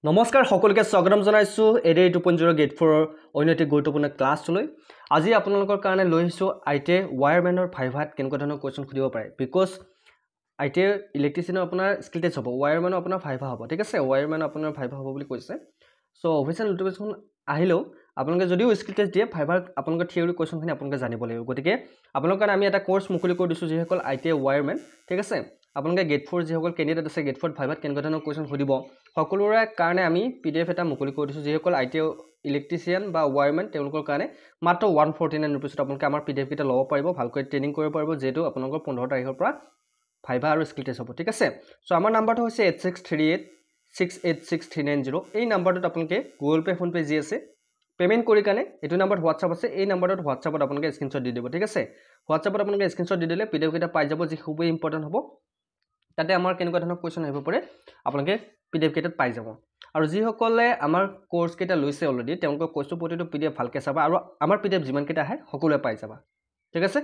নমস্কাৰ সকলোকে স্বাগতম জনাইছো এডে 2.0 গেট 4 অন্যটি গুৰুত্বপূৰ্ণ ক্লাছলৈ আজি আপোনালোকৰ কাৰণে লৈ আহিছো আইটি ওয়্যাৰমেনৰ ভাইভাত কেনেকুৱা ধৰণৰ কোৱেশ্চন খুদিব পাৰে বিকজ আইটি ইলেক্ট্ৰিচিয়ানৰ আপোনাৰ স্কিল টেষ্ট হ'ব ওয়্যাৰমেনৰ আপোনাৰ ভাইভা হ'ব ঠিক আছে ওয়্যাৰমেনৰ আপোনাৰ ভাইভা হ'ব বুলি কৈছে সো অফিচিয়েল নোটিফিকেশন আহিলেও আপোনালোকে যদিও স্কিল টেষ্ট দিয়ে ভাইভাৰ আপোনালোকৰ থিওৰি কোৱেশ্চনখিনি আপোনালোকে জানিব লাগিব গতিকে আপোনালোকৰ কাৰণে আমি এটা কোৰ্স মুকলি কৰি দিছো যিসকল আইটি ওয়্যাৰমেন ঠিক আছে আপোনালোকে গেট 4 যিসকল ক্যান্ডিডেট আছে গেট 4 ভাইভাত কেনেকুৱা ধৰণৰ কোৱেশ্চন খুদিব সকলোৰে কাৰণে আমি পিডিএফ এটা মুকলি কৰি দিছো যিসকল আইটি ইলেক্ট্ৰিচিয়ান বা ওয়্যাৰমেন তেওঁলোকৰ কাৰণে মাত্ৰ 149 रुपीस আপোনালোকে আমাৰ পিডিএফ কিটা ল'ব পাৰিব ভালকৈ ট্ৰেনিং কৰিব পাৰিব যেটো আপোনালোকৰ 15 তাৰিখৰ পৰা ভাইভা আৰু স্কিল টেষ্ট হ'ব ঠিক আছে সো আমাৰ নাম্বাৰটো হৈছে 8638686390 এই নাম্বাৰটোত আপোনালোকে Google pay phone pay G আছে পেমেন্ট কৰি কানে এটো নাম্বাৰ WhatsApp আছে এই নাম্বাৰটোত WhatsAppত আপোনালোকে স্ক্ৰিনশ্বট দি দিব ঠিক আছে WhatsAppত আপোনালোকে স্ক্ৰিনশ্বট দি দিলে পিডিএফ কিটা পাই যাব যি খুবই ইম্পৰ্টেন্ট হ'ব তাতে আমাৰ কেনেকুৱা ধৰণৰ কোৱেশ্চন আহিব পাৰে আপোনালোকে পিডিএফ কিটাত পাই যাব আৰু যি সকলে আমাৰ কোৰ্স কিটা লৈছে অলৰেডি তেওঁলোকৰ কোৰ্সটো প্ৰতিটো পিডিএফ ভালকৈ চাবা আৰু আমাৰ পিডিএফ যিমান কিটা আহে সকলোৱে পাই যাবা ঠিক আছে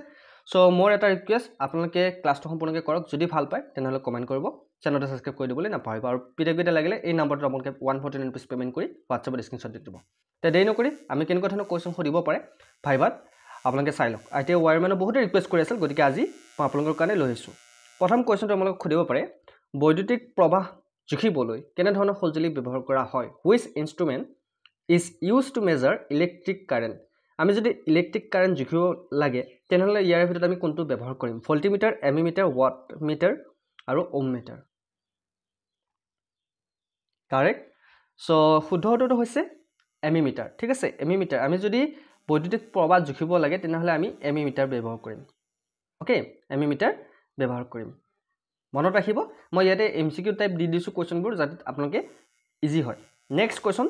সো মোৰ এটা ৰিকুৱেষ্ট আপোনালোকে ক্লাছটো সম্পূৰ্ণকৈ কৰক যদি ভাল পায় তেনেহলে কমেন্ট কৰিব চেনেলটো সাবস্ক্ৰাইব কৰি দিবলৈ নাপাহৰিব আৰু পিডিএফ কিটা লাগিলে এই নাম্বাৰটোত আপোনালোকে 149 रुपीस পেমেন্ট কৰি WhatsAppত স্ক্ৰিনশ্বট দি দিব তে দেৰি নকৰি আমি কেনেকুৱা ধৰণৰ কোৱেশ্চন খুদিব পাৰে ভাইভাত আপোনালোকে চাই লওক আইটি ওয়্যাৰমেনৰ বহুত ৰিকুৱেষ্ট কৰি আছিল গতিকে আজি মই আপোনালোকৰ কাৰণে লৈ আহিছো প্ৰথম কোৱেশ্চনটো আপোনালোক খুদিব পাৰে বৈদ্যুতিক প্ৰবাহ জুখিবলৈ কেনে ধৰণৰ সঁজুলি ব্যৱহাৰ কৰা হয় which instrument is used to measure electric current আমি যদি ইলেক্ট্ৰিক কাৰেন্ট জুখিব লাগে তেনেহলে ইয়াৰ ভিতৰত আমি কোনটো ব্যৱহাৰ কৰিম ভোল্টমিটাৰ এমিমিটাৰ ওৱাট মিটাৰ আৰু ওম মিটাৰ কাৰেক্ট সো শুদ্ধটো হৈছে এমিমিটাৰ ঠিক আছে এমিমিটাৰ আমি যদি বৈদ্যুতিক প্ৰবাহ জুখিব লাগে তেনেহলে আমি এমিমিটাৰ ব্যৱহাৰ কৰিম ওকে এমিমিটাৰ ব্যৱহাৰ কৰিম মনত ৰাখিব মই ইয়াতে এমসিকিউ টাইপ দি দিছো কোৱেশ্চনবোৰ যাতে আপোনালোকে ইজি হয় নেক্সট কোৱেশ্চন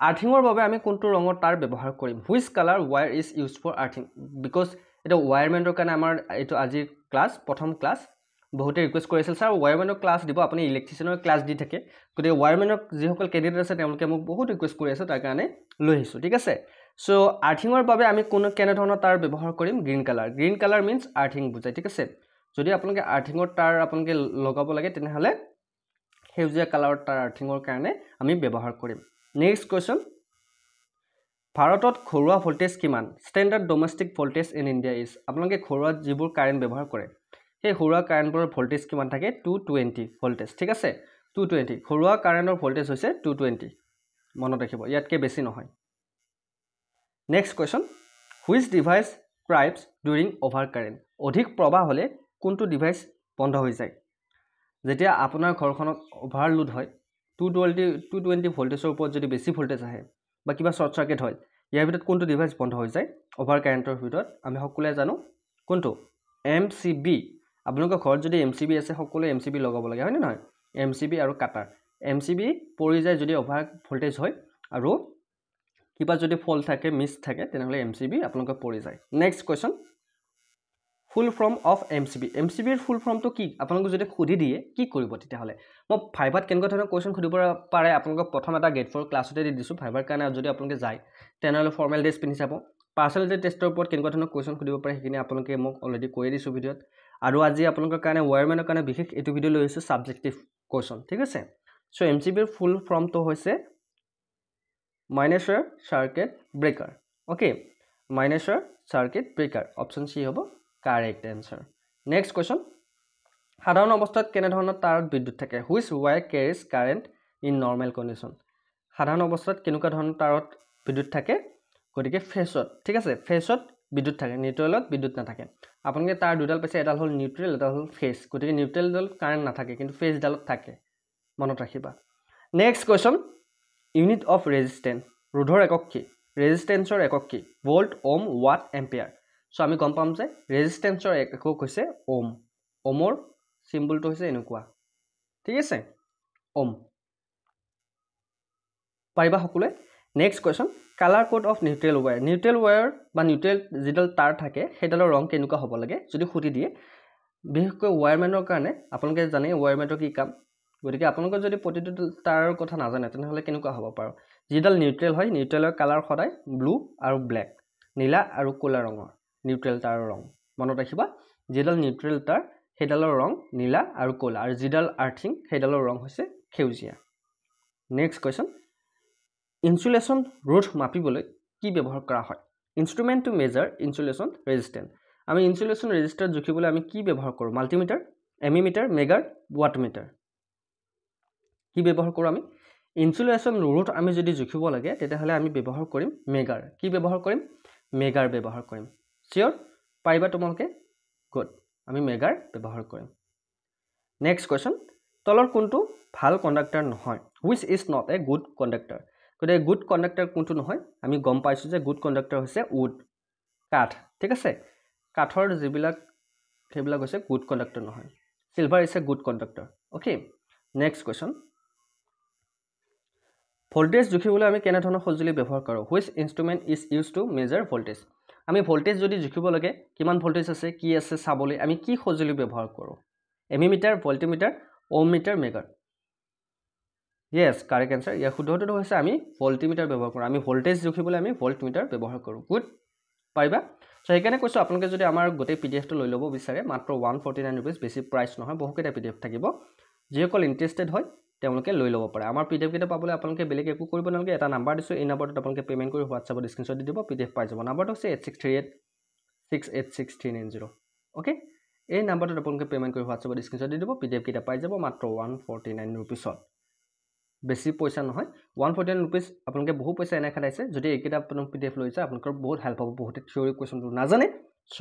আৰ্থিংৰ বাবে আমি কোনটো ৰঙৰ তাৰ ব্যৱহাৰ কৰিম which color wire is used for earthing because এটা ওয়্যাৰমেনৰ কাৰণে আমাৰ এটো আজি ক্লাছ প্ৰথম ক্লাছ বহুতে ৰিকুৱেষ্ট কৰিছিল স্যাৰ ওয়্যাৰমেনৰ ক্লাছ দিব আপুনি ইলেক্ট্ৰিচিয়ানৰ ক্লাছ দি থাকে গতিকে ওয়্যাৰমেনৰ যিসকল ক্যান্ডিডেট আছে তেওঁলোকে মোক বহুত ৰিকুৱেষ্ট কৰি আছে তাৰ কাৰণে লৈ আহিছো ঠিক আছে সো আৰ্থিংৰ বাবে আমি কোন কেনে ধৰণৰ তাৰ ব্যৱহাৰ কৰিম গ্ৰীণ কালাৰ মিন্স আৰ্থিং বুজায় ঠিক আছে যদি আপোনালোকে আৰ্থিংৰ তাৰ আপোনালোকে লগাব লাগে তেনেহলে সেউজীয়া কালাৰৰ তাৰ আৰ্থিংৰ কাৰণে আমি ব্যৱহাৰ কৰিম নেক্সট কোৱেশ্চন ভাৰতত ঘৰুৱা ভোল্টেজ কিমান standard domestic voltage in India is আপোনালোকে ঘৰুৱা যিবোৰ কাৰেন্ট ব্যৱহাৰ কৰে সেই ঘৰুৱা কাৰেন্টৰ ভোল্টেজ কিমান থাকে 220 ভোল্টেজ ঠিক আছে 220 ঘৰুৱা কাৰেন্টৰ ভোল্টেজ হৈছে 220 মনত ৰাখিব ইয়াতকে বেছি নহয় next question which device trips during overcurrent অধিক প্ৰবাহ হলে কোনটো ডিভাইস বন্ধ হৈ যায় যেতিয়া আপোনাৰ ঘৰখনত ওভাৰলোড হয় 220 ভোল্টেজৰ ওপৰত যদি বেছি ভোল্টেজ আহে বা কিবা শৰ্ট সাৰ্কিট হয় ইয়াৰ ভিতৰত কোনটো ডিভাইস বন্ধ হৈ যায় ওভাৰ কাৰেন্টৰ ভিতৰত আমি সকলোৱে জানো কোনটো এমসিবি আপোনালোকৰ ঘৰত যদি এমসিবি আছে সকলোৱে এমসিবি লগাব লাগে হয় নে নহয় এমসিবি আৰু কাটাৰ এমসিবি পৰি যায় যদি ওভাৰ ভোল্টেজ হয় আৰু কিবা যদি ফল্ট থাকে মিছ থাকে তেনেহলে এমসিবি আপোনালোকৰ পৰি যায় next question full form of MCB এমসিবিৰ ফুল ফৰ্মটো কি আপোনালোক যদি খুদি দিয়ে কি কৰিব তেতিয়াহলে মই ভাইভাত কেনেকুৱা ধৰণৰ কোৱেশ্চন খুদিব পাৰে আপোনালোক প্ৰথম এটা গেট 4 ক্লাছতে দি দিছো ভাইভাৰ কাৰণে যদি আপোনালোকে যায় তেনেহলে ফৰ্মেল ড্ৰেছ পিন্ধি যাব পাৰ্সোনালিটি টেষ্টৰ ওপৰত কেনেকুৱা ধৰণৰ কোৱেশ্চন খুদিব পাৰে হেকিনি আপোনালোকে মোক অলৰেডি কৈ দিছো ভিডিওত আৰু আজি আপোনালোকৰ কাৰণে ওয়্যাৰমেনৰ কাৰণে বিশেষ এটো ভিডিও লৈ আহিছো সাবজেক্টিভ কোৱেশ্চন ঠিক আছে সো এমসিবিৰ ফুল ফৰ্মটো হৈছে minor circuit breaker okay minor circuit breaker option C হ'ব কাৰেক্ট আনসাৰ নেক্সট কোৱেশ্চন সাধাৰণ অৱস্থাত কেনে ধৰণৰ তাৰত বিদ্যুৎ থাকে which wire carries current in normal condition সাধাৰণ অৱস্থাত কেনেকুৱা ধৰণৰ তাৰত বিদ্যুৎ থাকে গতিকে ফেজত ঠিক আছে ফেজত বিদ্যুৎ থাকে নিউট্ৰেলত বিদ্যুৎ নাথাকে আপোনালোকে তাৰ দুডাল পাইছে এডাল হল নিউট্ৰেল এডাল হল ফেজ গতিকে নিউট্ৰেল ডাল কাৰেন্ট নাথাকে কিন্তু ফেজ ডালত থাকে মনত ৰাখিবা নেক্সট কোৱেশ্চন ইউনিট অফ ৰেজিস্ট্যান্স ৰোধৰ একক কি ৰেজিস্ট্যান্সৰ একক কি ভোল্ট ওম ওৱাট এম্পিয়াৰ সো আমি গম পাম যে ৰেজিস্ট্যান্সৰ একক হৈছে ওম ওমৰ সিম্বলটো হৈছে এনেকুৱা ঠিক আছে ওম পাৰিবা সকলোৱে next question colour code of neutral where বা নিউট্ৰেল যিডাল তাৰ থাকে সেইডালৰ ৰং কেনেকুৱা হ'ব লাগে যদি খুটি দিয়ে বিশেষকৈ ওয়্যাৰমেনৰ কাৰণে আপোনালোকে জানে ওয়্যাৰমেনৰ কি কাম গতিকে আপোনালোকে যদি প্ৰতিটো তাৰৰ কথা নাজানে তেনেহলে কেনেকুৱা হ'ব পাৰো যিডাল নিউট্ৰেল হয় নিউট্ৰেলৰ কালাৰ সদায় ব্লু আৰু ব্ল্যাক নীলা আৰু ক'লা ৰঙৰ নিউট্ৰেল তাৰৰ ৰং মনত ৰাখিবা যিডাল নিউট্ৰেল তাৰ সেইডালৰ ৰং নীলা আৰু ক'লা আৰু যিডাল আৰ্থিং সেইডালৰ ৰং হৈছে সেউজীয়া নেক্সট কুৱেশ্যন ইনচুলেশ্যন ৰোধ মাপিবলৈ কি ব্যৱহাৰ কৰা হয় ইনষ্ট্ৰুমেণ্ট টু মেজাৰ ইনচুলেশ্যন ৰেজিষ্টেন্স আমি ইনচুলেশ্যন ৰেজিষ্টাৰ জুখিবলৈ আমি কি ব্যৱহাৰ কৰোঁ মাল্টিমিটাৰ এমিমিটাৰ মেগাৰ ৱাটমিটাৰ কি ব্যৱহাৰ কৰোঁ আমি ইনচুলেশ্যন ৰোধ আমি যদি জুখিব লাগে তেতিয়াহ'লে আমি ব্যৱহাৰ কৰিম মেগাৰ কি ব্যৱহাৰ কৰিম মেগাৰ ব্যৱহাৰ কৰিম চিয়'ৰ পাৰিবা তোমালোকে গুড আমি মেগাৰ ব্যৱহাৰ কৰিম নেক্সট কুৱেশ্যন তলৰ কোনটো ভাল কণ্ডাক্টৰ নহয় which is not a good conductor গতিকে গুড কণ্ডাক্টৰ কোনটো নহয় আমি গম পাইছোঁ যে গুড কণ্ডাক্টৰ হৈছে উড কাঠ ঠিক আছে কাঠৰ যিবিলাক সেইবিলাক হৈছে গুড কণ্ডাক্টৰ নহয় silver is a good conductor okay next question voltage জুখিবলৈ আমি কেনেধৰণৰ সঁজুলি ব্যৱহাৰ কৰোঁ which instrument is use to measure voltage আমি ভোল্টেজ যদি জুখিব লাগে কিমান ভোল্টেজ আছে কি আছে চাবলৈ আমি কি সঁজুলি ব্যৱহাৰ কৰোঁ এমিমিটাৰ ভোল্টিমিটাৰ ওম মিটাৰ মেগাৰ য়েছ কাৰেক্ট এনচাৰ ইয়াৰ শুদ্ধটো হৈছে আমি ভোল্টিমিটাৰ ব্যৱহাৰ কৰোঁ আমি ভোল্টেজ জুখিবলৈ আমি ভোল্টমিটাৰ ব্যৱহাৰ কৰোঁ গুড পাৰিবা চ' সেইকাৰণে কৈছোঁ আপোনালোকে যদি আমাৰ গোটেই PDF টো লৈ ল'ব বিচাৰে মাত্ৰ 149 rupees বেছি প্ৰাইচ নহয় বহুকেইটা PDF থাকিব যিসকল ইণ্টাৰেষ্টেড হয় তেওঁলোকে লৈ ল'ব পাৰে আমাৰ PDF কেইটা পাবলৈ আপোনালোকে বেলেগ একো কৰিব নালাগে এটা নাম্বাৰ দিছোঁ এই নাম্বাৰটোত আপোনালোকে পে'মেণ্ট কৰি হোৱাটছআপত স্ক্ৰীনশ্বট দি দিব PDF পাই যাব নাম্বাৰটো হৈছে 8638686390 অ'কে এই নাম্বাৰটোত আপোনালোকে পে'মেণ্ট কৰি হোৱাটছআপত স্ক্ৰীনশ্বট দি দিব PDF কেইটা পাই যাব মাত্ৰ 149 rupeesত বেছি পইচা নহয় 149 rupees আপোনালোকে বহু পইচা এনে খাটাইছে যদি এইকেইটা আপোনালোক PDF লৈ যায় আপোনালোকৰ বহুত হেল্প হ'ব বহুতে থিয়ৰি কুৱেশ্যনটো নাজানে চ'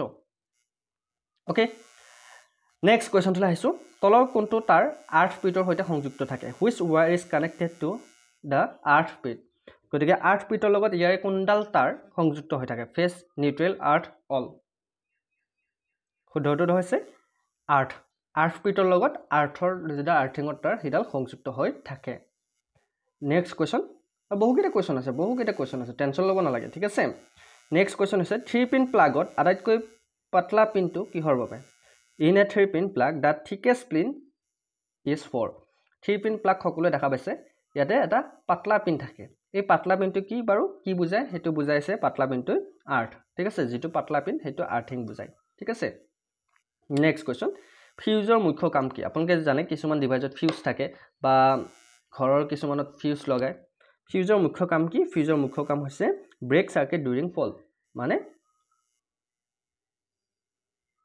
অ'কে নেক্সট কুৱেশ্যনটোলৈ আহিছোঁ তলৰ কোনটো তাৰ আৰ্থ পিটৰ সৈতে সংযুক্ত থাকে which wire is connected to the earth pit গতিকে আৰ্থ পিটৰ লগত ইয়াৰে কোনডাল তাৰ সংযুক্ত হৈ থাকে ফেচ নিউট্ৰেল আৰ্থ অল শুদ্ধটো হৈছে আৰ্থ পিটৰ লগত আৰ্থৰ যিটা আৰ্থিঙৰ তাৰ সেইডাল সংযুক্ত হৈ থাকে নেক্সট কুৱেশ্যন বহুকেইটা কুৱেশ্যন আছে টেনশ্যন ল'ব নালাগে ঠিক আছে নেক্সট কুৱেশ্যন হৈছে 3-pin প্লাগত আটাইতকৈ পাতলা পিনটো কিহৰ বাবে in a 3-pin plug the thickest pin is 4 3-pin plug সকলোৱে দেখা পাইছে ইয়াতে এটা পাতলা পিন থাকে এই পাতলা পিনটো কি বাৰু কি বুজায় সেইটো বুজাইছে পাতলা পিনটো আৰ্থ ঠিক আছে যিটো পাতলা পিন সেইটো আৰ্থিং বুজায় ঠিক আছে নেক্সট কুৱেশ্যন ফিউজৰ মুখ্য কাম কি আপোনালোকে জানে কিছুমান ডিভাইচত ফিউজ থাকে বা ঘৰৰ কিছুমানত ফিউজ লগায় ফিউজৰ মুখ্য কাম কি ফিউজৰ মুখ্য কাম হৈছে ব্ৰেক সাৰ্কিট ডিউৰিং ফল মানে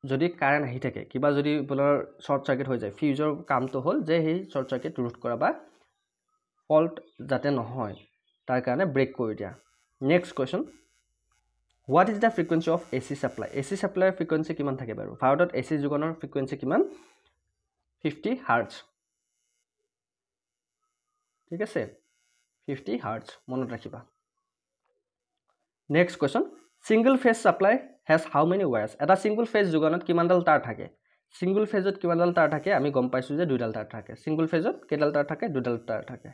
যদি কাৰেণ্ট আহি থাকে কিবা যদি বলৰ শৰ্ট সাৰ্কিট হৈ যায় ফিউজৰ কামটো হ'ল যে সেই শৰ্ট সাৰ্কিট ৰোধ কৰা বা ফল্ট যাতে নহয় তাৰ কাৰণে ব্ৰেক কৰি দিয়া next question what is the frequency of AC supply AC সাপ্লাইৰ ফ্ৰিকুৱেঞ্চি কিমান থাকে বাৰু ভাৰতত AC যোগানৰ ফ্ৰিকুৱেঞ্চি কিমান 50 হাৰ্টজ ঠিক আছে 50 হাৰ্টজ মনত ৰাখিবা next question single phase supply has how many wires এটা সিঙ্গল ফেজ যোগানত কিমানডাল তার থাকে সিঙ্গল ফেজত কিমানডাল তার থাকে আমি গম পাইছো যে দুইডাল তার থাকে সিঙ্গল ফেজত কেডাল তার থাকে দুইডাল তার থাকে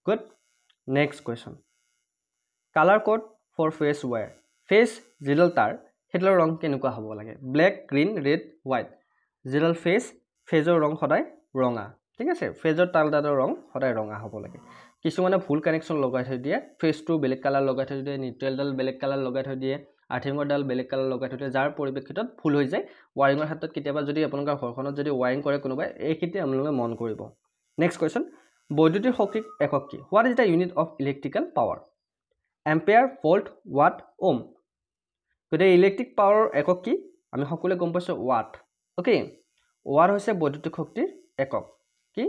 good next question colour code for phase wire phase যিডাল তাৰ হেডালৰ ৰং কেনেকুৱা হ'ব লাগে ব্ল্যাক গ্ৰীন ৰেড হোৱাইট যিডাল ফেজৰ ৰং সদায় ৰঙা ঠিক আছে ফেজৰ তালডালৰ ৰং সদায় ৰঙা হ'ব লাগে কিছুমানে ভুল কানেকশ্যন লগাই থৈ দিয়ে ফেজটো বেলেগ কালাৰ লগাই থৈ দিয়ে নিউট্ৰেলডাল বেলেগ কালাৰ লগাই থৈ দিয়ে আৰ্থিঙৰ ডাল বেলেগ কালাৰ লগাই থৈ দিয়ে যাৰ পৰিপ্ৰেক্ষিতত ভুল হৈ যায় ওয়াৰিঙৰ ক্ষেত্ৰত কেতিয়াবা যদি আপোনালোকৰ ঘৰখনত যদি ওয়াৰিং কৰে কোনোবাই এইখিনি আপোনালোকে মন কৰিব নেক্সট কুৱেশ্যন বৈদ্যুতিক শক্তিৰ একক কি what is the unit of electrical power ampere volt watt ohm গতিকে ইলেক্ট্ৰিক পাৱাৰৰ একক কি আমি সকলোৱে গম পাইছোঁ ওৱাট অ'কে ওৱাট হৈছে বৈদ্যুতিক শক্তিৰ একক কি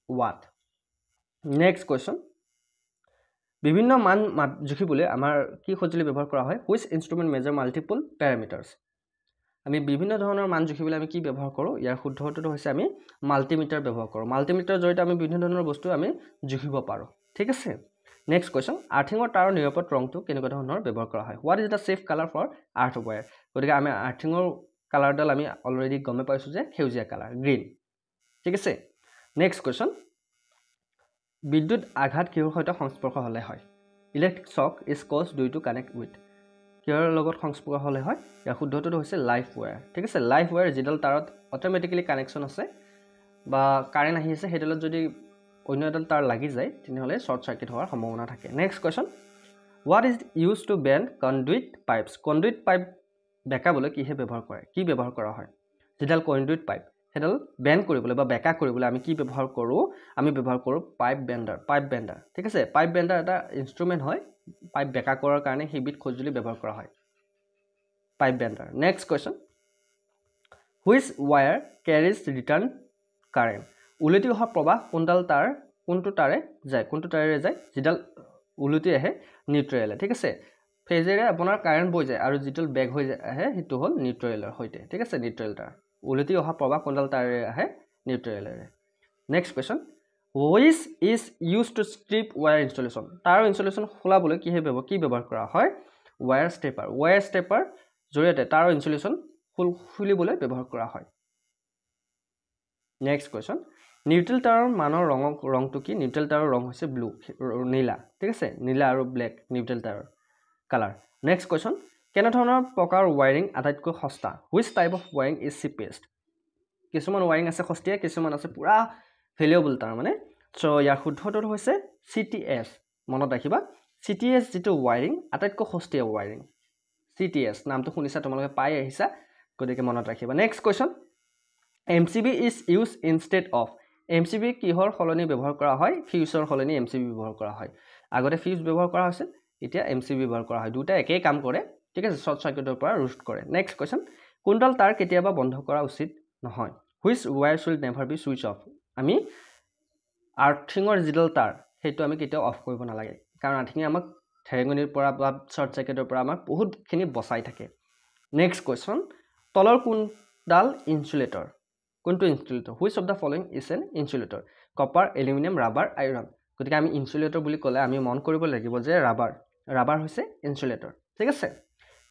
ওৱাট নেক্সট কুৱেশ্যন বিভিন্ন মান জুখিবলৈ আমাৰ কি সঁজুলি ব্যৱহাৰ কৰা হয় হুইচ ইনষ্ট্ৰুমেণ্ট মেজাৰ মাল্টিপল প্যাৰামিটাৰ্স আমি বিভিন্ন ধৰণৰ মান জুখিবলৈ আমি কি ব্যৱহাৰ কৰোঁ ইয়াৰ শুদ্ধটো হৈছে আমি মাল্টিমিটাৰ ব্যৱহাৰ কৰোঁ মাল্টিমিটাৰ জৰিয়তে আমি বিভিন্ন ধৰণৰ বস্তু আমি জুখিব পাৰোঁ ঠিক আছে নেক্সট কুৱেশ্যন আৰ্থিঙৰ তাৰৰ নিৰাপদ ৰংটো কেনেকুৱা ধৰণৰ ব্যৱহাৰ কৰা হয় what is the safe colour for earth wire গতিকে আমি আৰ্থিঙৰ কালাৰডাল আমি অলৰেডি গমে পাইছোঁ যে সেউজীয়া কালাৰ গ্ৰীণ ঠিক আছে নেক্সট কুৱেশ্যন বিদ্যুৎ আঘাত কিহৰ সৈতে সংস্পৰ্শ হ'লে হয় electric shock is cause due to connect with কিহৰ লগত সংস্পৰ্শ হ'লে হয় ইয়াৰ শুদ্ধটো হৈছে লাইভ ওয়্যাৰ ঠিক আছে লাইভ ওয়্যাৰ যিডাল তাৰত অট'মেটিকেলি কানেকশ্যন আছে বা কাৰেণ্ট আহি আছে সেইডালত যদি অন্য এডাল তাৰ লাগি যায় তেনেহ'লে শৰ্ট সাৰ্কিট হোৱাৰ সম্ভাৱনা থাকে next question what is use to bend conduit pipes conduit pipe বেকাবলৈ কি ব্যৱহাৰ কৰা হয় যিডাল কণ্ডুইট পাইপ হেডাল বেন্ড কৰিবলৈ বা বেকা কৰিবলৈ আমি কি ব্যৱহাৰ কৰোঁ আমি ব্যৱহাৰ কৰোঁ পাইপ বেন্ডাৰ ঠিক আছে পাইপ বেন্ডাৰ এটা ইনষ্ট্ৰুমেন্ট হয় পাইপ বেকা কৰাৰ কাৰণে হিবিট খজুলি ব্যৱহাৰ কৰা হয় pipe bender next question which wire carries return current উলটি অহা প্ৰবাহ কোনটো তাৰেৰে যায় যিডাল উলটি আহে নিউট্ৰেলে ঠিক আছে ফেজেৰে আপোনাৰ কাৰেন্ট বৈ যায় আৰু যিটো বেক হৈ আহে হেতু হল নিউট্ৰেলৰ হৈতে ঠিক আছে নিউট্ৰেল তাৰ উলটি অহা প্ৰবাহ কোনডাল তাৰেৰে আহে নিউট্ৰেলেৰে next question which is used to strip wire installation তাৰ ইনষ্টলেশন খোলাবলৈ কি ব্যৱহাৰ কৰা হয় ওয়্যাৰ ষ্টেপাৰ জৰিয়তে তাৰ ইনষ্টলেশন খুলিবলৈ ব্যৱহাৰ কৰা হয় নেক্সট কোৱেশ্চন নিউট্ৰেল তাৰৰ মানৰ ৰংটো কি নিউট্ৰেল তাৰৰ ৰং হৈছে ব্লু নীলা ঠিক আছে নীলা আৰু ব্ল্যাক নিউট্ৰেল তাৰৰ কালাৰ নেক্সট কোৱেশ্চন কেনে ধৰণৰ প্ৰকাৰ ওয়্যাৰিং আটাইতকৈ সস্তা which type of wiring is cheapest কিছুমান ওয়্যাৰিং আছে সস্তীয়া কিছুমান আছে পুৰা ভ্যালুয়েবল তাৰ মানে সো ইয়াৰ শুদ্ধটো হৈছে CTS মনত ৰাখিবা CTS যেটো ওয়্যাৰিং আটাইতকৈ সস্তীয়া ওয়্যাৰিং CTS নামটো শুনিছা তোমালোকে পাই আহিছা গতিকে মনত ৰাখিবা next question MCB is used instead of MCB কিহৰ সলনি ব্যৱহাৰ কৰা হয় ফিউজৰ সলনি MCB ব্যৱহাৰ কৰা হয় আগতে ফিউজ ব্যৱহাৰ কৰা হৈছিল এতিয়া MCB ব্যৱহাৰ কৰা হয় দুটা একেই কাম কৰে ঠিক আছে শৰ্ট সাৰ্কিটৰ পৰা ৰুষ্ট কৰে নেক্সট কোৱেশ্চন কোনডাল তাৰ কেতিয়াবা বন্ধ কৰা উচিত নহয় which wire should never be switch off আমি আৰ্থিঙৰ যিডাল তাৰ হেতু আমি কেতিয়াও অফ কৰিব নালাগে কাৰণ আৰ্থিঙে আমাক থেৰেঙনিৰ পৰা বা শৰ্ট সাৰ্কিটৰ পৰা আমাক বহুতখিনি বচাই থাকে নেক্সট কোৱেশ্চন তলৰ কোনডাল ইনসুলেটৰ কোনটো insulator which of the following is an insulator copper aluminium rubber iron গতিকে আমি ইনসুলেটৰ বুলি ক'লে আমি মন কৰিব লাগিব যে ৰাবাৰ হৈছে ইনসুলেটৰ ঠিক আছে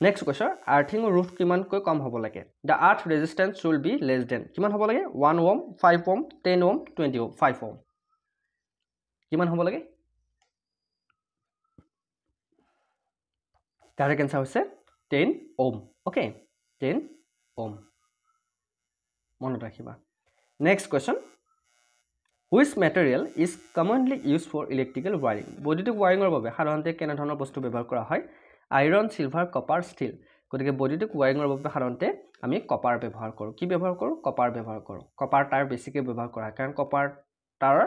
নেক্সট কোৱেশ্চন আৰ্থিঙৰ ৰুট কিমানকৈ কম হ'ব লাগে দা আৰ্থ ৰেজিস্ট্যান্স শুড বি লেস দেন কিমান হ'ব লাগে 1 ohm 5 ohm 10 ohm 20 ohm 5 ohm কিমান হ'ব লাগে কারেক্ট आंसर হৈছে 10 ওহম ওকে 10 ওহম মনত ৰাখিবা next question which material is commonly used for electrical wiring বৈদ্যুতিক ওয়্যাৰিঙৰ বাবে সাধাৰণতে কেনে ধৰণৰ বস্তু ব্যৱহাৰ কৰা হয় আইৰন সিলভাৰ কপাৰ ষ্টিল গতিকে বৈদ্যুতিক ওয়্যাৰিঙৰ বাবে সাধাৰণতে আমি কপাৰ ব্যৱহাৰ কৰোঁ কি ব্যৱহাৰ কৰোঁ কপাৰ ব্যৱহাৰ কৰোঁ কপাৰ তাৰ বেছিকৈ ব্যৱহাৰ কৰা হয় কাৰণ কপাৰ তাৰ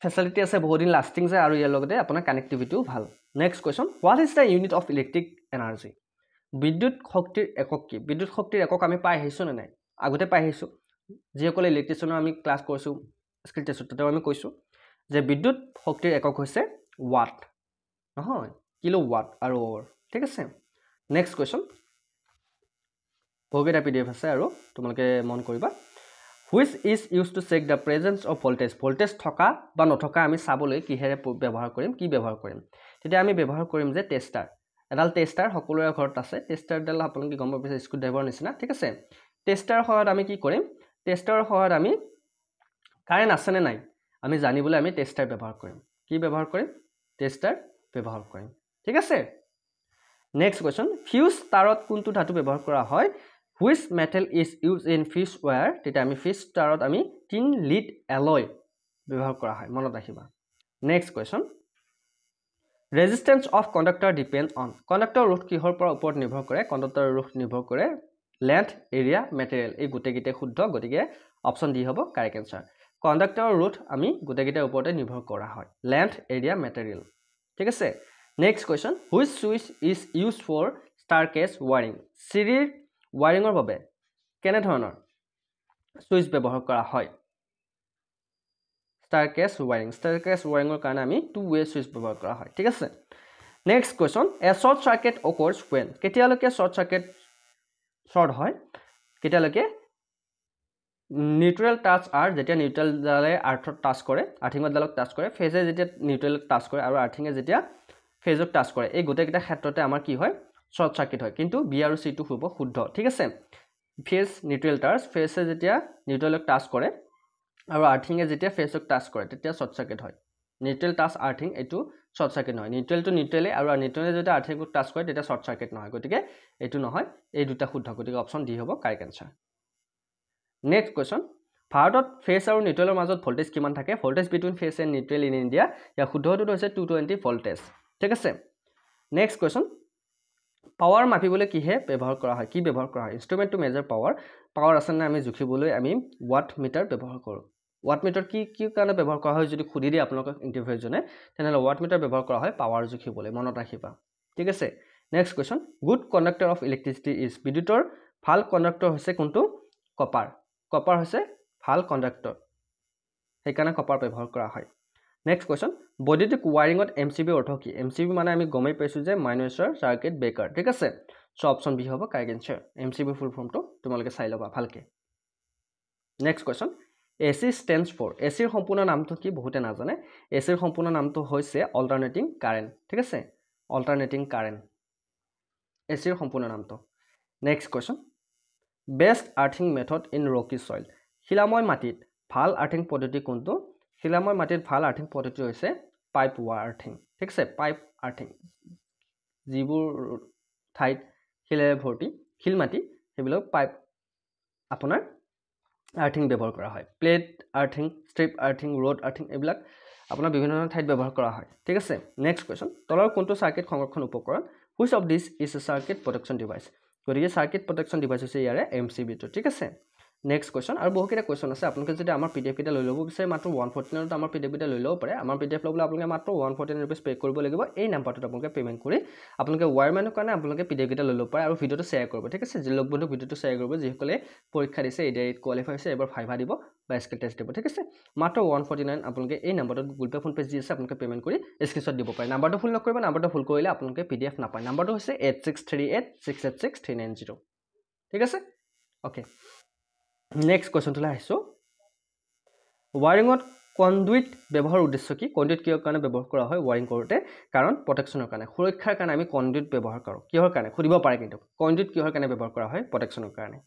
ফেসিলিটি আছে বহুত দিন লাস্টিং যায় আৰু ইয়াৰ লগতে আপোনাৰ কানেক্টিভিটিও ভাল next question what is the unit of electric energy বিদ্যুৎ শক্তিৰ একক কি বিদ্যুৎ শক্তিৰ একক আমি পাই আহিছো নে নাই আগতে পাই আহিছো যিসকলে ইলেক্ট্ৰিচিয়ানৰ আমি ক্লাস কৰিছো স্কিল টেষ্টত তাতে আমি কৈছো যে বিদ্যুৎ শক্তিৰ একক হৈছে ওয়াট নহয় কিলোৱাট আৰু আৱাৰ ঠিক আছে নেক্সট কোৱেশ্চন বহুকেইটা PDF আছে আৰু তোমালোকে মন কৰিবা which is used to check the presence of voltage থকা বা নথকা আমি চাবলৈ কিহেৰে ব্যৱহাৰ কৰিম কি ব্যৱহাৰ কৰিম তেতিয়া আমি ব্যৱহাৰ কৰিম যে টেষ্টাৰ এডাল টেষ্টাৰ সকলোৰে ঘৰত আছে টেষ্টাৰডাল আপোনালোকে গম পাইছে স্ক্ৰু ড্ৰাইভাৰ নিচিনা ঠিক আছে টেষ্টাৰ সহায়ত আমি কি কৰিম টেষ্টাৰৰ সহায়ত আমি কাৰেন্ট আছে নে নাই আমি জানিবলৈ আমি টেষ্টাৰ ব্যৱহাৰ কৰিম কি ব্যৱহাৰ কৰিম টেষ্টাৰ ব্যৱহাৰ কৰিম ঠিক আছে নেক্সট কোৱেশ্চন ফিউজ তাৰত কোনটো ধাতু ব্যৱহাৰ কৰা হয় which metal is used in fuse where তেতিয়া আমি ফিউজ তাৰত আমি টিন লিড এলয় ব্যৱহাৰ কৰা হয় মনত ৰাখিবা next question resistance of conductor depend on conductor ৰোধ কিহৰ পৰা ওপৰত নিৰ্ভৰ কৰে কণ্ডাক্টৰ ৰোধ নিৰ্ভৰ কৰে লেন্থ এৰিয়া মেটেৰিয়েল এই গোটেইকেইটা শুদ্ধ গতিকে অপচন ডি হ'ব কাৰেক্ট आंसर কণ্ডাক্টৰ ৰোধ আমি গোটেইকেইটাৰ ওপৰতে নিৰ্ভৰ কৰা হয় লেন্থ এৰিয়া মেটেৰিয়েল ঠিক আছে next question which switch is used for staircase wiring সিৰিৰ ওয়্যাৰিঙৰ বাবে কেনে ধৰণৰ সুইচ ব্যৱহাৰ কৰা হয় ষ্টাৰ কেছ ওয়্যাৰিঙৰ কাৰণে আমি টু ৱে সুইচ ব্যৱহাৰ কৰা হয় ঠিক আছে next question a short circuit occurs when কেতিয়ালৈকে শৰ্ট সাৰ্কিট শৰ্ট হয় কেতিয়ালৈকে নিউট্ৰেল টাচ আৰ যেতিয়া নিউট্ৰেল ডালে আৰ্থত টাচ কৰে আৰ্থিঙৰ ডালক টাচ কৰে ফেজে যেতিয়া নিউট্ৰেলক টাচ কৰে আৰু আৰ্থিঙে যেতিয়া ফেজক টাচ কৰে এই গোটেইকেইটা ক্ষেত্ৰতে আমাৰ কি হয় শৰ্ট সাৰ্কিট হয় কিন্তু বি আৰু সি টো হ'ব শুদ্ধ ঠিক আছে ফেজ নিউট্ৰেল টাচ ফেজে যেতিয়া নিউট্ৰেলক টাচ কৰে আৰু আৰ্থিঙে যেতিয়া ফেজক টাচ কৰে তেতিয়া শৰ্ট সাৰ্কিট হয় নিউট্ৰেল টাচ আৰ্থিং এটো শৰ্ট সাৰ্কিট নহয় নিউট্ৰেল টু নিউট্ৰেলে আৰু নিউট্ৰেলে যেতিয়া আৰ্থিঙক টাচ কৰে তেতিয়া শৰ্ট সাৰ্কিট নহয় গতিকে এটো নহয় এই দুটা শুদ্ধ গতিকে অপচন ডি হ'ব কারেক্ট आंसर নেক্সট কোৱেশ্চন ভাৰতত ফেজ আৰু নিউট্ৰেলৰ মাজত ভোল্টেজ কিমান থাকে voltage between phase and neutral in India ইয়াৰ শুদ্ধটো হৈছে 220 ভোল্টেজ ঠিক আছে নেক্সট কোৱেশ্চন পাৱাৰ মাপিবলৈ কিহে ব্যৱহাৰ কৰা হয় কি ব্যৱহাৰ কৰা হয় ইনষ্ট্ৰুমেন্ট টু মেজাৰ পাৱাৰ আছে না আমি জুখিবলৈ আমি ওয়াট মিটাৰ ব্যৱহাৰ কৰোঁ ওয়াট মিটাৰ কি কাৰণে ব্যৱহাৰ কৰা হয় যদি খুদি দিয়ে আপোনালোকক ইন্টাৰভিউ জনে তেনেহলে ওয়াট মিটাৰ ব্যৱহাৰ কৰা হয় পাৱাৰ জুখিবলৈ মনত ৰাখিবা ঠিক আছে next question good conductor of electricity is বিদ্যুতৰ ভাল কণ্ডাক্টৰ হৈছে কোনটো কপাৰ হৈছে ভাল কণ্ডাক্টৰ সেইকাৰণে কপাৰ ব্যৱহাৰ কৰা হয় নেক্সট কোৱেশ্চন বৈদ্যুতিক ওয়াৰিঙত এমসিবি অৰ্থ কি এমসিবি মানে আমি গমেই পাইছো যে মাইনাৰ সাৰ্কিট ব্ৰেকাৰ ঠিক আছে সো অপচন বি হ'ব কাৰেক্ট আনসাৰ এমসিবি ফুল ফৰ্মটো তোমালোকে চাই লবা ভালকে next question AC stands for এসিৰ সম্পূৰ্ণ নামটো কি বহুতে নাজানে এসিৰ সম্পূৰ্ণ নামটো হৈছে অল্টাৰনেটিং কাৰেন্ট ঠিক আছে অল্টাৰনেটিং কাৰেন্ট এসিৰ সম্পূৰ্ণ নামটো next question best earthing method in rocky soil শিলাময় মাটিত ভাল আৰ্থিং পদ্ধতি কোনটো শিলাময় মাটিত ভাল আৰ্থিং পদ্ধতি হৈছে পাইপ আৰ্থিং ঠিক আছে পাইপ আৰ্থিং যিবোৰ ঠাইত শিলেৰে ভৰ্তি শিল মাটি সেইবিলাক পাইপ আপোনাৰ আৰ্থিং ব্যৱহাৰ কৰা হয় plate earthing strip earthing rod earthing এইবিলাক আপোনাৰ বিভিন্ন ধৰণৰ ঠাইত ব্যৱহাৰ কৰা হয় ঠিক আছে নেক্সট কোৱেশ্চন তলৰ কোনটো সাৰ্কিট সংৰক্ষণ উপকৰণ which of this is a circuit protection device গতিকে সাৰ্কিট প্ৰটেকশন ডিভাইস হৈছে ইয়াৰে এমসিবি টো ঠিক আছে নেক্সট কোৱেশ্চন আৰু বহুকেইটা কোৱেশ্চন আছে আপোনালোকে যদি আমাৰ পিডিএফ এটা লৈ ল'ব বিচাৰে মাত্ৰ 149 ত আমাৰ পিডিএফ এটা লৈ ল'ব পাৰে আমাৰ পিডিএফ ল'বলৈ আপোনালোকে মাত্ৰ 149 रुपीस পে কৰিব লাগিব এই নাম্বাৰটোত আপোনালোকে পেমেন্ট কৰি আপোনালোকে ওয়াৰমেনৰ কাৰণে আপোনালোকে পিডিএফ এটা লৈ ল'ব পাৰে আৰু ভিডিওটো শেয়াৰ কৰিব ঠিক আছে যে লোক বন্ধু ভিডিওটো শেয়াৰ কৰিব যিসকলে পৰীক্ষা দিছে এডিআইত কোৱালিফাই হৈছে এবাৰ ফাইভা দিব বা স্কিল টেষ্ট দিব ঠিক আছে মাত্ৰ 149 আপোনালোকে এই নাম্বাৰটোত গুগল পে ফোন পে যি আছে আপোনালোকে পেমেন্ট কৰি স্ক্ৰিনশ্বট দিব পাৰে নাম্বাৰটো ফুল নকৰিব নাম্বাৰটো ফুল কৰিলে আপোনালোকে পিডিএফ নাপায় নাম্বাৰটো হৈছে 8638686390 ঠিক আছে ওকে নেক্সট কোৱেশ্চন তুলা আহিছো ওয়াৰিঙত কন্ডুইট ব্যৱহাৰ উদ্দেশ্য কি কন্ডুইট কিহৰ কাৰণে ব্যৱহাৰ কৰা হয় ওয়াৰিং কৰোতে কাৰণ প্ৰটেকশনৰ কাৰণে সুৰক্ষাৰ কাৰণে আমি কন্ডুইট ব্যৱহাৰ কৰো কিহৰ কাৰণে খুদিব পাৰে কিন্তু কন্ডুইট কিহৰ কাৰণে ব্যৱহাৰ কৰা হয় প্ৰটেকশনৰ কাৰণে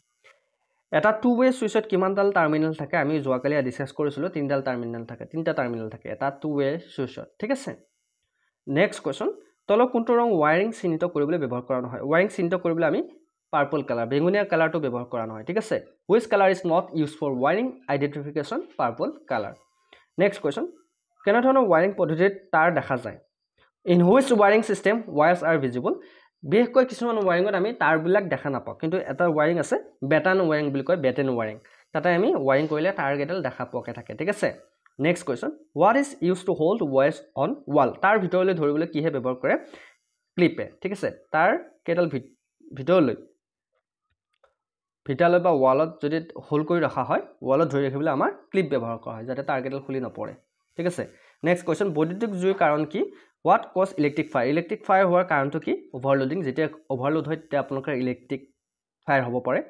এটা টু ৱে সুইচত কিমানডাল টাৰ্মিনেল থাকে আমি যোৱাকালি ডিসকাস কৰিছিলো তিনডাল টাৰ্মিনেল থাকে তিনটা টাৰ্মিনেল থাকে এটা টু ৱে সুইচত ঠিক আছে নেক্সট কোৱেশ্চন তল কোনটো ৰং ওয়াৰিং চিহ্নিত কৰিবলৈ ব্যৱহাৰ কৰা নহয় ওয়াৰিং চিহ্নিত কৰিবলৈ আমি purple color বেগুনিয়া কালাৰটো ব্যৱহাৰ কৰা নহয় ঠিক আছে which color is not used for wiring identification purple color next question কেনে ধৰণৰ wiring পদ্ধতিত তার দেখা যায় in which wiring system wires are visible বিশেষকৈ কিছুমান wiringত আমি তার বিলাক দেখা নাপাওঁ কিন্তু এটা wiring আছে বেটান wiring বুলি কয় বেটেন wiring তাতে আমি wiring কৰিলে তাৰ গেডাল দেখা পোৱাকে থাকে ঠিক আছে next question what is used to hold wires on wall তাৰ ভিতৰলৈ ধৰিবলৈ কিহে ব্যৱহাৰ কৰে ক্লিপে ঠিক আছে তাৰ কেডাল ভিতৰলৈ ভিটালৈ বা ওয়ালত যদি হোল কৰি ৰাখা হয় ওয়ালত ধৰি ৰাখিবলৈ আমাৰ ক্লিপ ব্যৱহাৰ কৰা হয় যাতে টাৰ্গেটল খুলি নপৰে ঠিক আছে নেক্সট কোৱেশ্চন বৈদ্যুতিক জুইৰ কাৰণ কি হোৱাট কজ ইলেক্ট্ৰিক ফায়াৰ হোৱাৰ কাৰণটো কি ওভাৰলোডিং যেতিয়া ওভাৰলোড হয় তেতিয়া আপোনালোকৰ ইলেক্ট্ৰিক ফায়াৰ হ'ব পাৰে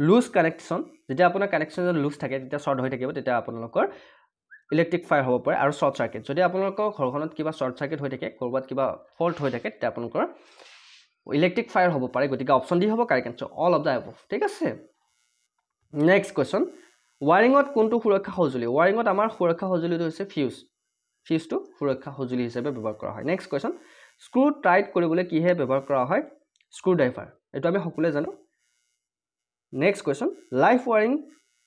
লুজ কানেকচন যেতিয়া আপোনাৰ কানেকচন লুজ থাকে তেতিয়া শৰ্ট হৈ থাকিব তেতিয়া আপোনালোকৰ ইলেক্ট্ৰিক ফায়াৰ হ'ব পাৰে আৰু শৰ্ট সাৰ্কিট যদি আপোনালোকৰ ঘৰখনত কিবা শৰ্ট সাৰ্কিট হৈ থাকে কৰবাত কিবা ফল্ট হৈ থাকে তেতিয়া আপোনালোকৰ ইলেক্ট্ৰিক ফায়াৰ হ'ব পাৰে গতিকে অপচন ডি হ'ব correct answer all of the above ঠিক আছে নেক্সট কোৱেশ্চন ওয়াৰিঙত কোনটো সুৰক্ষা সঁজুলি ওয়াৰিঙত আমাৰ সুৰক্ষা সঁজুলিটো হৈছে ফিউজটো সুৰক্ষা সঁজুলি হিচাপে ব্যৱহাৰ কৰা হয় নেক্সট কোৱেশ্চন স্ক্ৰু টাইট কৰিবলৈ কিহে ব্যৱহাৰ কৰা হয় স্ক্ৰু ড্ৰাইভাৰ এটো আমি সকলোৱে জানো নেক্সট কোৱেশ্চন লাইফ ওয়াৰিং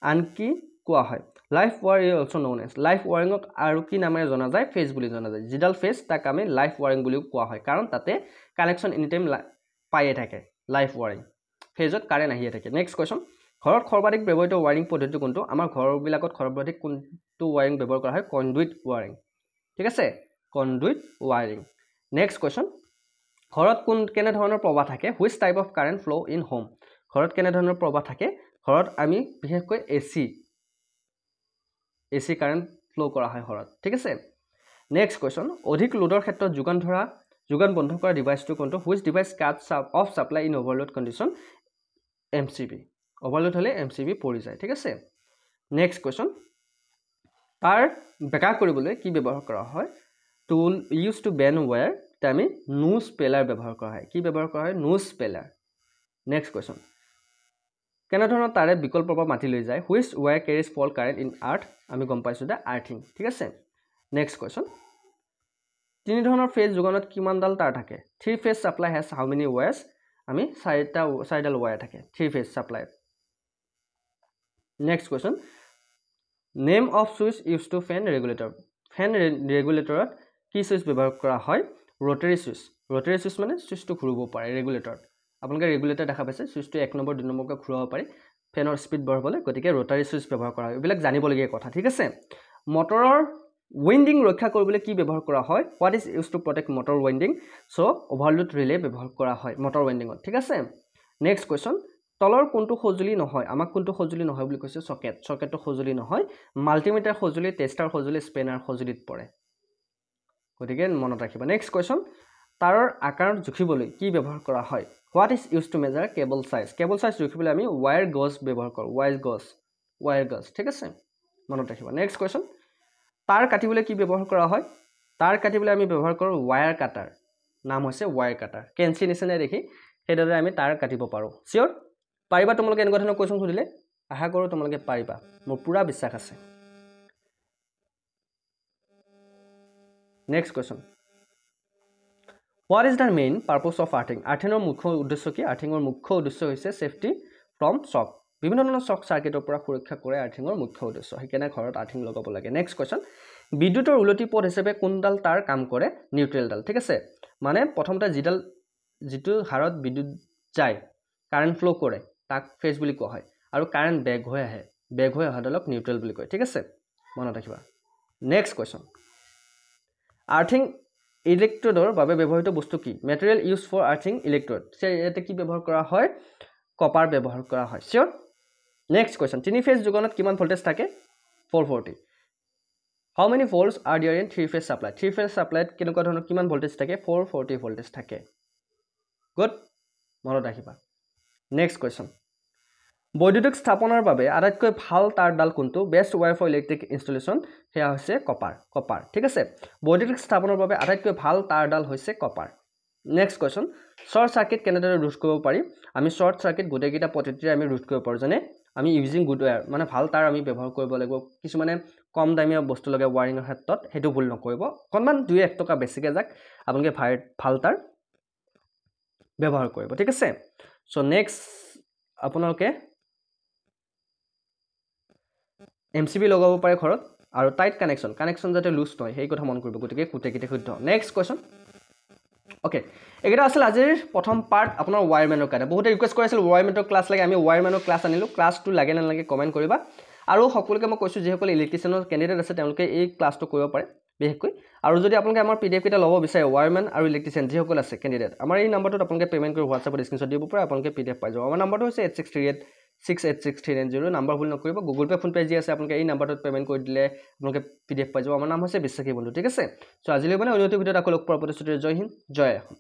আনকি কোৱা হয় live wire is also known as live ওয়াৰিঙক আৰু কি নামেৰে জনা যায় ফেজ বুলি জনা যায় জিডাল ফেজ তাক আমি লাইফ ওয়াৰিং বুলি কোৱা হয় কাৰণ তাতে কানেকচন এনি টাইম পাইয়ে থাকে লাইফ ওয়াৰিং ফেজত কাৰেন্ট আহিয়ে থাকে নেক্সট কোৱেশ্চন ঘৰত সৰ্বাধিক ব্যৱহৃত ওয়াৰিং পদ্ধতি কোনটো আমাৰ ঘৰবিলাকত সৰ্বাধিক কোনটো ওয়াৰিং ব্যৱহাৰ কৰা হয় কন্ডুইট ওয়াৰিং ঠিক আছে কন্ডুইট ওয়াৰিং নেক্সট কোৱেশ্চন ঘৰত কেনে ধৰণৰ প্ৰবাহ থাকে which type of current flow in home ঘৰত কেনে ধৰণৰ প্ৰবাহ থাকে ঘৰত আমি বিশেষকৈ এসি কাৰেন্ট ফ্লো কৰা হয় ঘৰত ঠিক আছে নেক্সট কোৱেশ্চন অধিক লোডৰ ক্ষেত্ৰত যোগান বন্ধ কৰা ডিভাইসটো কোনটো which device Katz of supply in overload condition MCB overload হলে এমসিবি পৰি যায় ঠিক আছে নেক্সট কোৱেশ্চন তাৰ বেকআপ কৰিবলৈ কি ব্যৱহাৰ কৰা হয় টুল ইউজ টু বেন ওয়্যাৰ আমি নো স্পেলাৰ ব্যৱহাৰ কৰা হয় কি ব্যৱহাৰ কৰা হয় নো স্পেলাৰ নেক্সট কোৱেশ্চন কেনে ধৰণৰ তাৰে বিকল্প প্ৰভাৱ মাটি লৈ যায় হুইচ ওয়্যাৰ কেৰিজ ফল কাৰেন্ট ইন আৰ্থ আমি গম পাইছো দা আৰ্থিং ঠিক আছে নেক্সট কোৱেশ্চন তিনি ধৰণৰ ফেজ যোগানত কিমানডাল তাৰ থাকে three phase supply has how many wires আমি চাৰিডাল ওয়্যাৰ থাকে three phase supply next question name of switch use to fan ৰেগুলেটৰত কি সুইচ ব্যৱহাৰ কৰা হয় ৰটাৰী সুইচ মানে সুইচটো ঘূৰিব পাৰে ৰেগুলেটৰ আপোনালোকে ৰেগুলেটৰ দেখা পাইছে সুইচটো 1 নম্বৰ 2 নম্বৰকৈ ঘূৰাব পাৰি ফেনৰ স্পীড বঢ়াবলৈ গতিকে ৰটাৰী সুইচ ব্যৱহাৰ কৰা হয় এইবিলাক জানিবলগীয়া কথা ঠিক আছে মটৰৰ উইন্ডিং ৰক্ষা কৰিবলৈ কি ব্যৱহাৰ কৰা হয় what is use to protect motor winding so overload relay ব্যৱহাৰ কৰা হয় মটৰ উইন্ডিঙত ঠিক আছে নেক্সট কোৱেশ্চন তলৰ কোনটো সজুলি নহয় আমাক কোনটো সজুলি নহয় বুলি কৈছে সকেটটো সজুলি নহয় মাল্টিমিটাৰ সজুলি টেষ্টাৰ সজুলি স্পেনাৰ সজুলিত পৰে গতিকে মনত ৰাখিবা নেক্সট কোৱেশ্চন তাৰৰ আকাৰ জুখিবলৈ কি ব্যৱহাৰ কৰা হয় what is use to measure cable size জুখিবলৈ আমি ওয়্যাৰ গজ ব্যৱহাৰ কৰোঁ ওয়্যাৰ গজ ঠিক আছে মনত ৰাখিবা নেক্সট কোৱেশ্চন তাৰ কাটিবলৈ কি ব্যৱহাৰ কৰা হয় তাৰ কাটিবলৈ আমি ব্যৱহাৰ কৰোঁ ওয়্যাৰ কাটাৰ নাম হৈছে ওয়্যাৰ কাটাৰ কেঞ্চি নিচিনা দেখি সেইদৰে আমি তাৰ কাটিব পাৰোঁ চিয়ৰ পাৰিবা তোমালোকে এনেকুৱা ধৰণৰ কোৱেশ্চন সুধিলে আশা কৰোঁ তোমালোকে পাৰিবা মোৰ পুৰা বিশ্বাস আছে next question what is the main purpose of আৰ্থিঙৰ মুখ্য উদ্দেশ্য কি আৰ্থিঙৰ মুখ্য উদ্দেশ্য হৈছে সেফটি ফ্ৰম শ্বক বিভিন্ন ধৰণৰ শ্বক সাৰ্কিটৰ পৰা সুৰক্ষা কৰে আৰ্থিঙৰ মুখ্য উদ্দেশ্য সেইকাৰণে ঘৰত আৰ্থিং লগাব লাগে নেক্সট কোৱেশ্চন বিদ্যুতৰ উলটি পথ হিচাপে কোনডাল তাৰ কাম কৰে নিউট্ৰেল ডাল ঠিক আছে মানে প্ৰথমতে যিটো হাৰত বিদ্যুৎ যায় কাৰেন্ট ফ্লো কৰে তাক ফেজ বুলি কোৱা হয় আৰু কাৰেন্ট বেগ হৈ অহাডালক নিউট্ৰেল বুলি কয় ঠিক আছে মনত ৰাখিবা নেক্সট কোৱেশ্চন আৰ্থিং ইলেক্ট্ৰোডৰ বাবে ব্যৱহৃত বস্তু কি material use for earthing electrode ইয়াতে কি ব্যৱহাৰ কৰা হয় কপাৰ ব্যৱহাৰ কৰা হয় চিয়ৰ নেক্সট কোৱেশ্চন তিনি ফেজ যোগানত কিমান ভোল্টেজ থাকে 440 how many volts are there in three phase সাপ্লাইত কেনেকুৱা ধৰণৰ কিমান ভোল্টেজ থাকে 440 ভোল্টেজ থাকে গুড মনত ৰাখিবা নেক্সট কোৱেশ্চন বৈদ্যুতিক স্থাপনাৰ বাবে আটাইতকৈ ভাল তাঁৰডাল কোনটো best wire for electric installation সেয়া হৈছে কপাৰ ঠিক আছে বৈদ্যুতিক স্থাপনাৰ বাবে আটাইতকৈ ভাল তাঁৰডাল হৈছে copper next question short circuit কেনেদৰে ৰোধ কৰিব পাৰি আমি শৰ্ট সাৰ্কিট গোটেইকেইটা পদ্ধতিৰে আমি ৰোধ কৰিব পাৰোঁ যেনে আমি ইউজিং গুড ওয়্যাৰ মানে ভাল তাঁৰ আমি ব্যৱহাৰ কৰিব লাগিব কিছুমানে কম দামীয়া বস্তু লগাই ওয়াৰিঙৰ ক্ষেত্ৰত হেতু ভুল নকৰিব অকণমান 2-1 টকা বেছিকৈ যাক আপোনালোকে ভাল তাঁৰ ব্যৱহাৰ কৰিব ঠিক আছে সো নেক্সট আপোনালোকে MCB লগাব পাৰে ঘৰত আৰু টাইট কানেকশন যাতে লুজ নহয় সেই কথা মন কৰিব গতিকে কুটেকিতে শুদ্ধ নেক্সট কোৱেশ্চন ওকে একেটা আছিল আজিৰ প্ৰথম পাৰ্ট আপোনাৰ ওয়্যাৰমেনৰ কাৰণে বহুতে ৰিকুৱেষ্ট কৰিছিল ওয়্যাৰমেনৰ ক্লাছ লাগে আমি ওয়্যাৰমেনৰ ক্লাছ আনিলো ক্লাছটো লাগে নালাগে কমেন্ট কৰিবা আৰু সকলোকে মই কৈছো যেসকল ইলেক্ট্ৰিচিয়ানৰ কেণ্ডিডেট আছে তেওঁলোকে এই ক্লাছটো কৰিব পাৰে বিশেষকৈ আৰু যদি আপোনালোকে আমাৰ PDF কেইটা ল'ব বিচাৰে ওয়্যাৰমেন আৰু ইলেক্ট্ৰিচিয়ান যেসকল আছে কেণ্ডিডেট আমাৰ এই নম্বৰটোত আপোনালোকে পেমেন্ট কৰি WhatsApp স্ক্ৰীনশ্বট দিব পাৰে আপোনালোকে PDF পাই যাব আমাৰ নম্বৰটো হৈছে 8638686390 নাম্বাৰ ভুল নকৰিব গুগল পে ফোন পে যি আছে আপোনালোকে এই নম্বৰটোত পেমেন্ট কৰি দিলে আপোনালোকে PDF পাই যাব আমাৰ নাম হৈছে বিশ্বাসী বন্ধু ঠিক আছে সো আজিলৈ মানে অন্য ভিডিঅ'ত আকৌ লগ পোৱাৰ প্ৰতিশ্ৰুতিৰে জয় হিন্দ জয় অসম